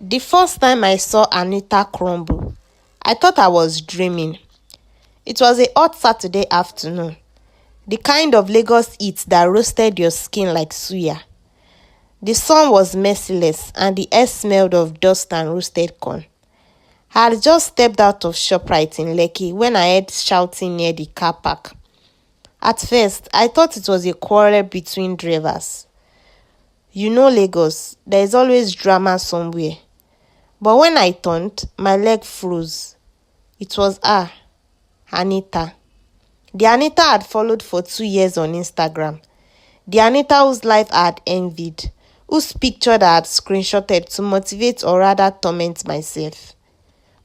The first time I saw Anita crumble, I thought I was dreaming. It was a hot Saturday afternoon, the kind of Lagos heat that roasted your skin like suya. The sun was merciless and the air smelled of dust and roasted corn. I had just stepped out of ShopRite in Lekki when I heard shouting near the car park. At first, I thought it was a quarrel between drivers. You know Lagos, there is always drama somewhere. But when I turned, my leg froze. It was her, Anita. The Anita I had followed for 2 years on Instagram. The Anita whose life I had envied, whose picture I had screenshotted to motivate or rather torment myself.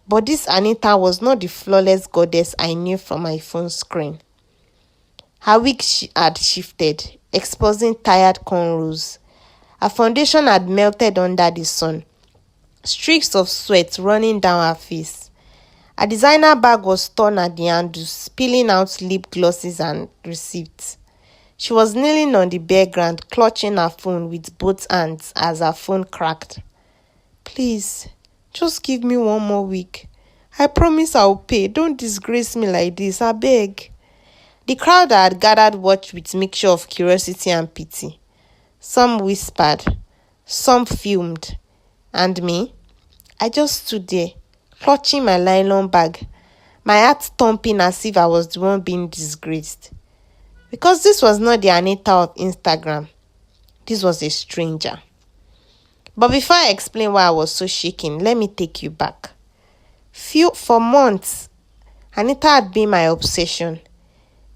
But this Anita was not the flawless goddess I knew from my phone screen. Her wig had shifted, exposing tired cornrows. Her foundation had melted under the sun, streaks of sweat running down her face. A designer bag was torn at the handles, spilling out lip glosses and receipts. She was kneeling on the bare ground, clutching her phone with both hands as her phone cracked. "Please, just give me one more week. I promise I'll pay. Don't disgrace me like this, I beg." The crowd that had gathered watched with mixture of curiosity and pity. Some whispered, some fumed, and me? I just stood there, clutching my nylon bag, my heart thumping as if I was the one being disgraced. Because this was not the Anita of Instagram. This was a stranger. But before I explain why I was so shaken, let me take you back. For months, Anita had been my obsession.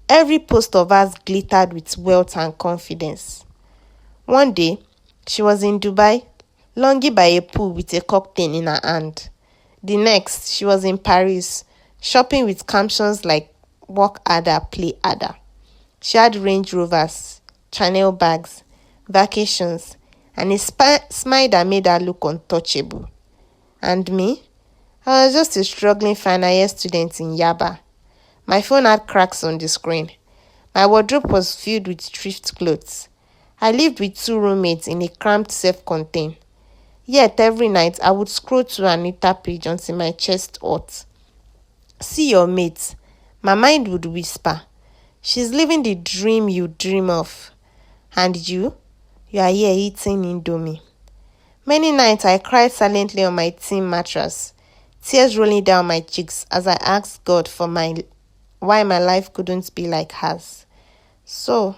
Every post of hers glittered with wealth and confidence. One day, she was in Dubai, longing by a pool with a cocktail in her hand. The next, she was in Paris, shopping with captions like "work harder, play harder." She had Range Rovers, Chanel bags, vacations, and a smile that made her look untouchable. And me? I was just a struggling final year student in Yaba. My phone had cracks on the screen. My wardrobe was filled with thrift clothes. I lived with 2 roommates in a cramped self-contained. Yet every night I would scroll to Anita page until my chest hurt. "See your mate," my mind would whisper. "She's living the dream you dream of. And you are here eating Indomie." Many nights I cried silently on my team mattress, tears rolling down my cheeks as I asked God for why my life couldn't be like hers. So,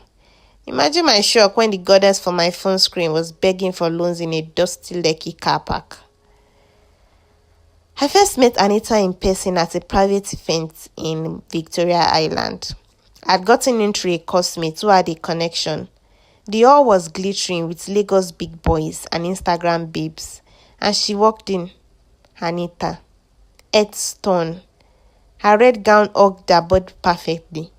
imagine my shock when the goddess for my phone screen was begging for loans in a dusty Lekki car park. I first met Anita in person at a private event in Victoria Island. I'd gotten in through a classmate who had a connection. The hall was glittering with Lagos big boys and Instagram babes, and she walked in. Anita, head stone. Her red gown hugged her body perfectly.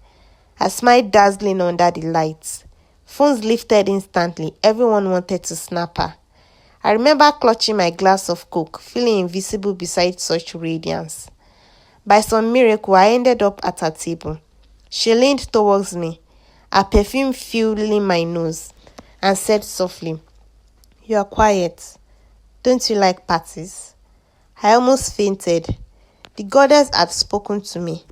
Her smile dazzling under the lights. Phones lifted instantly. Everyone wanted to snap her. I remember clutching my glass of Coke, feeling invisible beside such radiance. By some miracle, I ended up at her table. She leaned towards me, her perfume filling my nose, and said softly, "You are quiet. Don't you like parties?" I almost fainted. The goddess had spoken to me.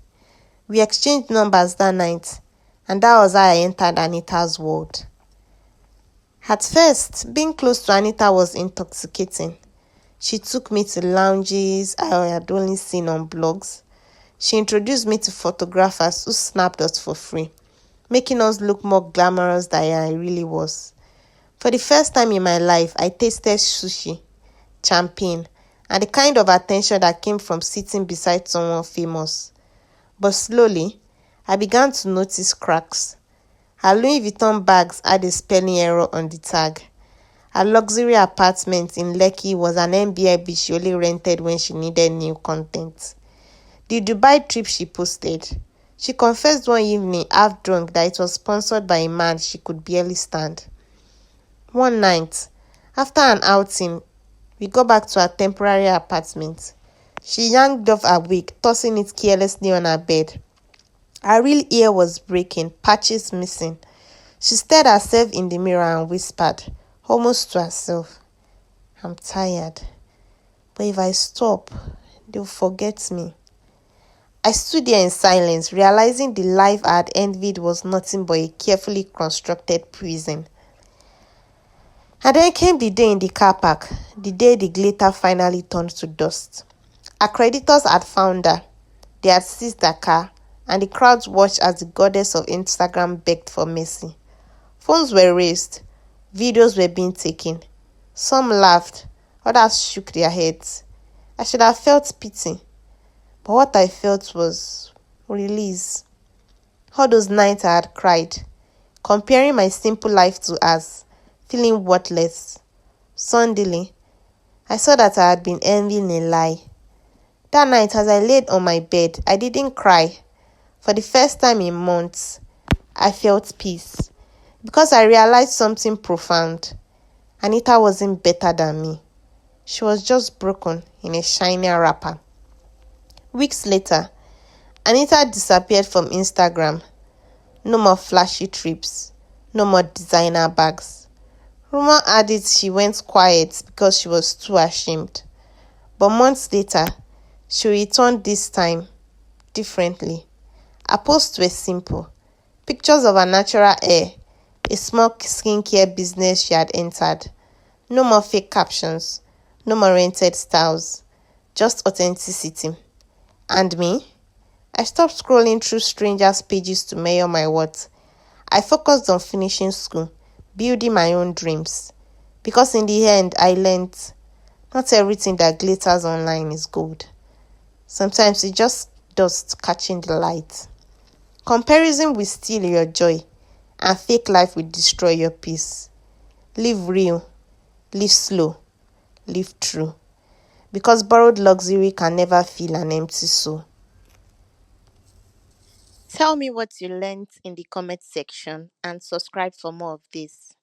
We exchanged numbers that night, and that was how I entered Anita's world. At first, being close to Anita was intoxicating. She took me to lounges I had only seen on blogs. She introduced me to photographers who snapped us for free, making us look more glamorous than I really was. For the first time in my life, I tasted sushi, champagne, and the kind of attention that came from sitting beside someone famous. But slowly, I began to notice cracks. Her Louis Vuitton bags had a spelling error on the tag. Her luxury apartment in Lekki was an MBIB she only rented when she needed new content. The Dubai trip she posted. She confessed one evening, half drunk, that it was sponsored by a man she could barely stand. One night, after an outing, we got back to her temporary apartment. She yanked off her wig, tossing it carelessly on her bed. Her real ear was breaking, patches missing. She stared in the mirror and whispered, almost to herself, "I'm tired." But if I stop, they'll forget me. I stood there in silence, realizing the life I had envied was nothing but a carefully constructed prison. And then came the day in the car park, the day the glitter finally turned to dust. Our creditors had found her. They had seized her car, and the crowds watched as the goddess of Instagram begged for mercy. Phones were raised, videos were being taken. Some laughed, others shook their heads. I should have felt pity, but what I felt was release. All those nights I had cried, comparing my simple life to hers, feeling worthless. Suddenly, I saw that I had been envying a lie. That night, as I laid on my bed, I didn't cry. For the first time in months, I felt peace. Because I realized something profound. Anita wasn't better than me. She was just broken in a shinier wrapper. Weeks later, Anita disappeared from Instagram. No more flashy trips. No more designer bags. Rumor had it she went quiet because she was too ashamed. But months later, she returned this time differently. Her posts were simple. Pictures of her natural hair, a small skincare business she had entered. No more fake captions, no more rented styles, just authenticity. And me? I stopped scrolling through strangers' pages to measure my worth. I focused on finishing school, building my own dreams. Because in the end, I learned not everything that glitters online is gold. Sometimes it's just dust catching the light. Comparison will steal your joy, and fake life will destroy your peace. Live real, live slow, live true. Because borrowed luxury can never fill an empty soul. Tell me what you learned in the comment section and subscribe for more of this.